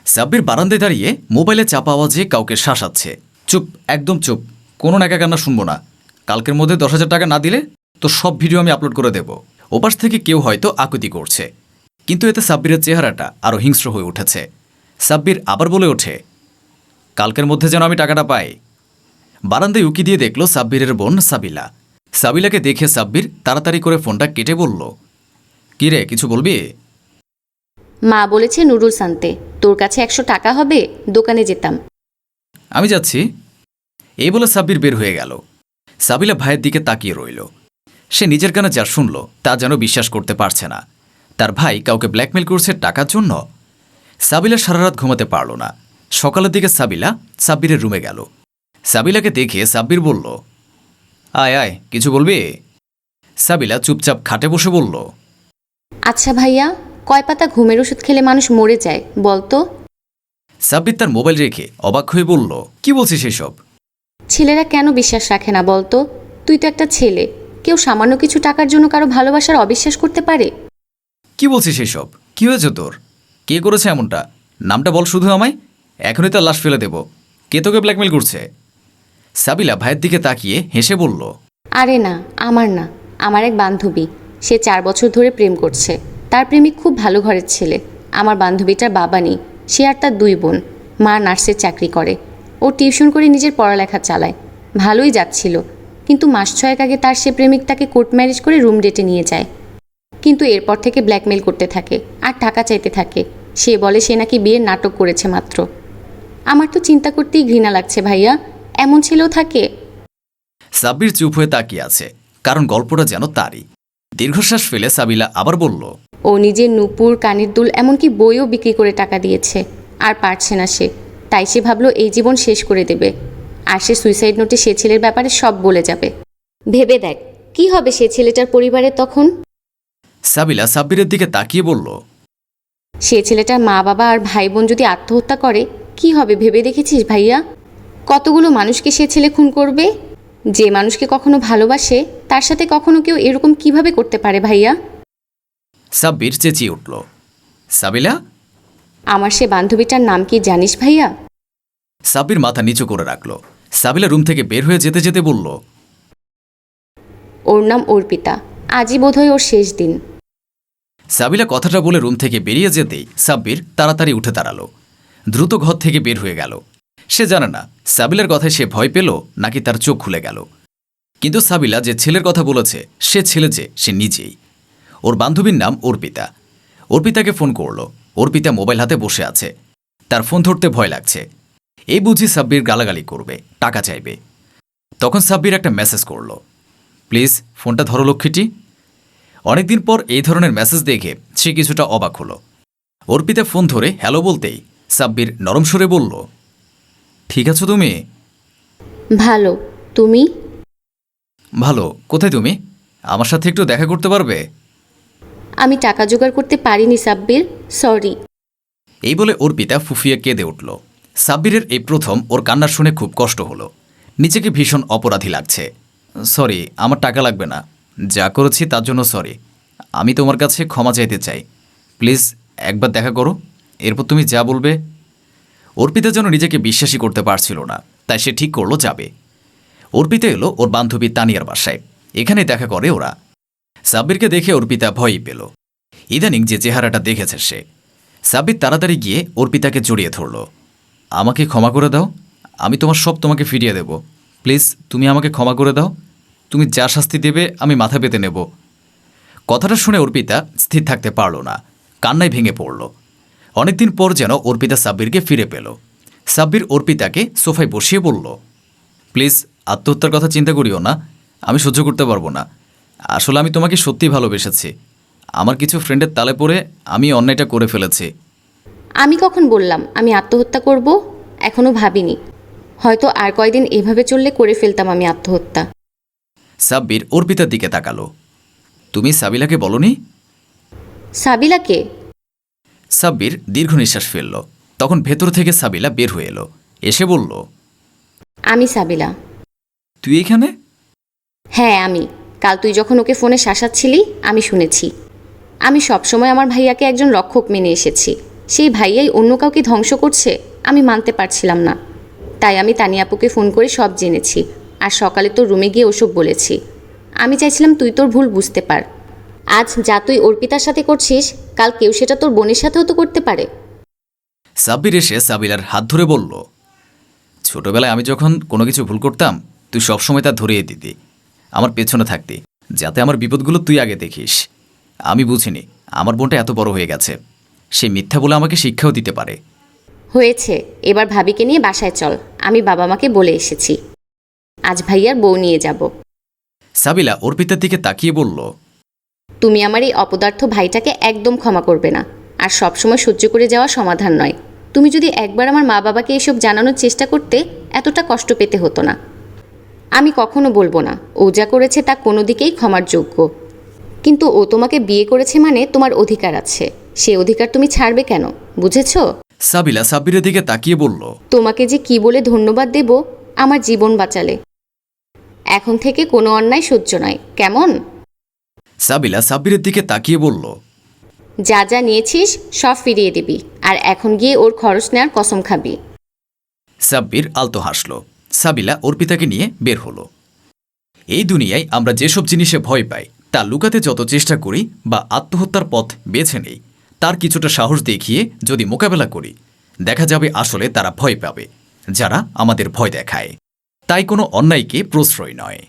সাব্বির বারান্দায় দাঁড়িয়ে মোবাইলে চাপা আওয়াজে কাউকে শাসাচ্ছে। চুপ, একদম চুপ, কোনো নাকা কান্না শুনবো না। কালকের মধ্যে 10,000 টাকা না দিলে তো সব ভিডিও আমি আপলোড করে দেব। ওপাশ থেকে কেউ হয়তো আকুতি করছে, কিন্তু এতে সাব্বিরের চেহারাটা আরও হিংস্র হয়ে উঠেছে। সাব্বির আবার বলে ওঠে, কালকের মধ্যে যেন আমি টাকাটা পাই। বারান্দায় উকি দিয়ে দেখল সাব্বিরের বোন সাবিলা। সাবিলাকে দেখে সাব্বির তাড়াতাড়ি করে ফোনটা কেটে বলল, কি রে, কিছু বলবি? মা বলেছে নুডলস আনতে, তোর কাছে 100 টাকা হবে, দোকানে যেতাম। আমি যাচ্ছি, এই বলে সাব্বির বের হয়ে গেল। সাবিলা ভাইয়ের দিকে তাকিয়ে রইল। সে নিজের কানে যা শুনল তা যেন বিশ্বাস করতে পারছে না। তার ভাই কাউকে ব্ল্যাকমেল করছে টাকার জন্য। সাবিলা সারা রাত ঘুমাতে পারল না। সকালের দিকে সাবিলা সাব্বিরের রুমে গেল। সাবিলাকে দেখে সাব্বির বলল, আয় আয়, কিছু বলবি? সাবিলা চুপচাপ খাটে বসে বলল, আচ্ছা ভাইয়া, কয় পাতা ঘুমের ওষুধ খেলে মানুষ মরে যায় বলতো? সাব্বির তার মোবাইল রেখে অবাক হয়ে বলল, কি বলছিস এসব? ছেলেরা কেন বিশ্বাস রাখে না বলতো? তুই তো একটা ছেলে, কেউ সামান্য কিছু টাকার জন্য কারো ভালোবাসার অবিশ্বাস করতে পারে? কি বলছিস এসব? কি হয়েছে তোর? কে করেছে এমনটা? নামটা বল শুধু আমায়, এখনই তার লাশ ফেলে দেব। কে তোকে ব্ল্যাকমেল করছে? সাবিলা ভাইয়ের দিকে তাকিয়ে হেসে বলল, আরে না, আমার না, আমার এক বান্ধবী। সে 4 বছর ধরে প্রেম করছে। তার প্রেমিক খুব ভালো ঘরের ছেলে। আমার বান্ধবীটার বাবা নেই, সে আর তার 2 বোন। মা নার্সের চাকরি করে, ও টিউশন করে নিজের পড়ালেখা চালায়। ভালোই যাচ্ছিল, কিন্তু মাস 6 আগে তার সে প্রেমিক তাকে কোর্ট ম্যারেজ করে রুম ডেটে নিয়ে যায়। কিন্তু এরপর থেকে ব্ল্যাকমেল করতে থাকে আর টাকা চাইতে থাকে। সে বলে সে নাকি বিয়ের নাটক করেছে মাত্র। আমার তো চিন্তা করতেই ঘৃণা লাগছে ভাইয়া, এমন ছেলেও থাকে? সাব্বির চুপ হয়ে তাকিয়ে আছে, কারণ গল্পটা যেন তারই। দীর্ঘশ্বাস ফেলে সাবিলা আবার বলল, ও নিজের নূপুর, কানের দুল, এমনকি বইও বিক্রি করে টাকা দিয়েছে। আর পারছে না সে, তাই সে ভাবলো এই জীবন শেষ করে দেবে। আর সে সুইসাইড নোটে সে ছেলের ব্যাপারে সব বলে যাবে। ভেবে দেখ কি হবে সে ছেলেটার পরিবারে তখন। সাবিলা সাব্বিরের দিকে তাকিয়ে বলল, সে ছেলেটার মা বাবা আর ভাই বোন যদি আত্মহত্যা করে কি হবে ভেবে দেখেছিস ভাইয়া? কতগুলো মানুষকে সে ছেলে খুন করবে। যে মানুষকে কখনো ভালোবাসে তার সাথে কখনো কেউ এরকম কিভাবে করতে পারে ভাইয়া? সাব্বির চেঁচিয়ে উঠল, সাবিলা? আমার সে বান্ধবীটার নাম কি জানিস ভাইয়া? সাব্বির মাথা নিচু করে রাখল। সাবিলা রুম থেকে বের হয়ে যেতে যেতে বলল, ওর নাম অর্পিতা। আজই বোধহয় ওর শেষ দিন। সাবিলা কথাটা বলে রুম থেকে বেরিয়ে যেতেই সাব্বির তাড়াতাড়ি উঠে দাঁড়ালো। দ্রুত ঘর থেকে বের হয়ে গেল। সে জানে না সাবিলার কথায় সে ভয় পেল নাকি তার চোখ খুলে গেল। কিন্তু সাবিলা যে ছেলের কথা বলেছে সে ছেলে যে সে নিজেই। ওর বান্ধবীর নাম অর্পিতা। অর্পিতাকে ফোন করল। অর্পিতা মোবাইল হাতে বসে আছে, তার ফোন ধরতে ভয় লাগছে। এই বুঝি সাব্বির গালাগালি করবে, টাকা চাইবে। তখন সাব্বির একটা মেসেজ করল, প্লিজ ফোনটা ধরো লক্ষ্মীটি। অনেকদিন পর এই ধরনের মেসেজ দেখে সে কিছুটা অবাক হলো। অর্পিতা ফোন ধরে হ্যালো বলতেই সাব্বির নরম সুরে বলল, ঠিক আছো তুমি? ভালো, তুমি? ভালো। কোথায় তুমি? আমার সাথে একটু দেখা করতে পারবে? আমি টাকা জোগাড় করতে পারিনি সাব্বির, সরি। এই বলে অর্পিতা ফুফিয়ে কেঁদে উঠল। সাব্বিরের এই প্রথম ওর কান্না শুনে খুব কষ্ট হলো। নিজেকে ভীষণ অপরাধী লাগছে। সরি, আমার টাকা লাগবে না। যা করেছি তার জন্য সরি। আমি তোমার কাছে ক্ষমা চাইতে চাই। প্লিজ একবার দেখা করো, এরপর তুমি যা বলবে। অর্পিতা যেন নিজেকে বিশ্বাসই করতে পারছিল না, তাই সে ঠিক করলো যাবে। অর্পিতা এলো ওর বান্ধবী তানিয়ার বাসায়। এখানে দেখা করে ওরা। সাব্বিরকে দেখে অর্পিতা ভয়ই পেল। ইদানিং যে চেহারাটা দেখেছে সে। সাব্বির তাড়াতাড়ি গিয়ে অর্পিতাকে জড়িয়ে ধরল। আমাকে ক্ষমা করে দাও, আমি তোমার সব তোমাকে ফিরিয়ে দেব। প্লিজ তুমি আমাকে ক্ষমা করে দাও। তুমি যা শাস্তি দেবে আমি মাথা পেতে নেব। কথাটা শুনে অর্পিতা স্থির থাকতে পারল না, কান্নায় ভেঙে পড়ল। অনেকদিন পর যেন অর্পিতা সাব্বিরকে ফিরে পেল। সাব্বির অর্পিতাকে সোফায় বসিয়ে বলল, প্লিজ আত্মহত্যার কথা চিন্তা করিও না, আমি সহ্য করতে পারবো না। আসলে আমি তোমাকে সত্যি ভালোবেসেছি। আমার কিছু ফ্রেন্ডের তালে পড়ে আমি অন্যায়টা করে ফেলেছি। আমি কখন বললাম আমি আত্মহত্যা করব? এখনো ভাবিনি। হয়তো আর কয়দিন এভাবে চললে করে ফেলতাম আমি আত্মহত্যা। সাব্বির অর্পিতার দিকে তাকালো। তুমি সাবিলাকে বলনি? সাবিলাকে? সাব্বির দীর্ঘ নিঃশ্বাস ফেলল। তখন ভেতর থেকে সাবিলা বের হয়ে এলো, এসে বলল, আমি সাবিলা। তুই এখানে? হ্যাঁ আমি। কাল তুই যখন ওকে ফোনে শাসাচ্ছিলি আমি শুনেছি। আমি সবসময় আমার ভাইয়াকে একজন রক্ষক মেনে এসেছি। সেই ভাইয়াই অন্য কাউকে ধ্বংস করছে, আমি মানতে পারছিলাম না। তাই আমি তানিয়া আপুকে ফোন করে সব জেনেছি, আর সকালে তোর রুমে গিয়ে ওসব বলেছি। আমি চাইছিলাম তুই তোর ভুল বুঝতে পার। আজ যা তুই অর্পিতার সাথে করছিস, কাল কেউ সেটা তোর বোনের সাথেও তো করতে পারে। সাব্বির এসে সাবিলার হাত ধরে বলল, ছোটবেলায় আমি যখন কোনো কিছু ভুল করতাম তুই সবসময় তা ধরিয়ে দিতি, আমার পেছনে থাকতি, যাতে আমার বিপদগুলো তুই আগে দেখিস। আমি বুঝিনি আমার বোনটা এত বড় হয়ে গেছে, সে মিথ্যা বলে আমাকে শিক্ষাও দিতে পারে। হয়েছে, এবার ভাবিকে নিয়ে বাসায় চল, আমি বাবা মাকে বলে এসেছি। আজ ভাইয়ার বউ নিয়ে যাব। সাবিলা অর্পিতার দিকে তাকিয়ে বলল, তুমি আমার এই অপদার্থ ভাইটাকে একদম ক্ষমা করবে না, আর সবসময় সহ্য করে যাওয়া সমাধান নয়। তুমি যদি একবার আমার মা বাবাকে এসব জানানোর চেষ্টা করতে, এতটা কষ্ট পেতে হতো না। আমি কখনো বলবো না ও যা করেছে তা কোনো দিকেই ক্ষমার যোগ্য, কিন্তু ও তোমাকে বিয়ে করেছে মানে তোমার অধিকার আছে, সে অধিকার তুমি ছাড়বে কেন, বুঝেছো? সাবিলা সাব্বিরের দিকে তাকিয়ে বলল, তোমাকে যে কি বলে ধন্যবাদ দেব, আমার জীবন বাঁচালে। এখন থেকে কোনো অন্যায় সহ্য নয়, কেমন? সাবিলা সাব্বিরের দিকে তাকিয়ে বলল, যা যা নিয়েছিস সব ফিরিয়ে দিবি, আর এখন গিয়ে ওর খরচ নেওয়ার কসম খাবি। সাব্বির আলতো হাসল। সাবিলা অর্পিতাকে নিয়ে বের হলো। এই দুনিয়ায় আমরা যেসব জিনিসে ভয় পাই তা লুকাতে যত চেষ্টা করি বা আত্মহত্যার পথ বেছে নেই, তার কিছুটা সাহস দেখিয়ে যদি মোকাবেলা করি, দেখা যাবে আসলে তারা ভয় পাবে যারা আমাদের ভয় দেখায়। তাই কোনো অন্যায়কে প্রশ্রয় নয়।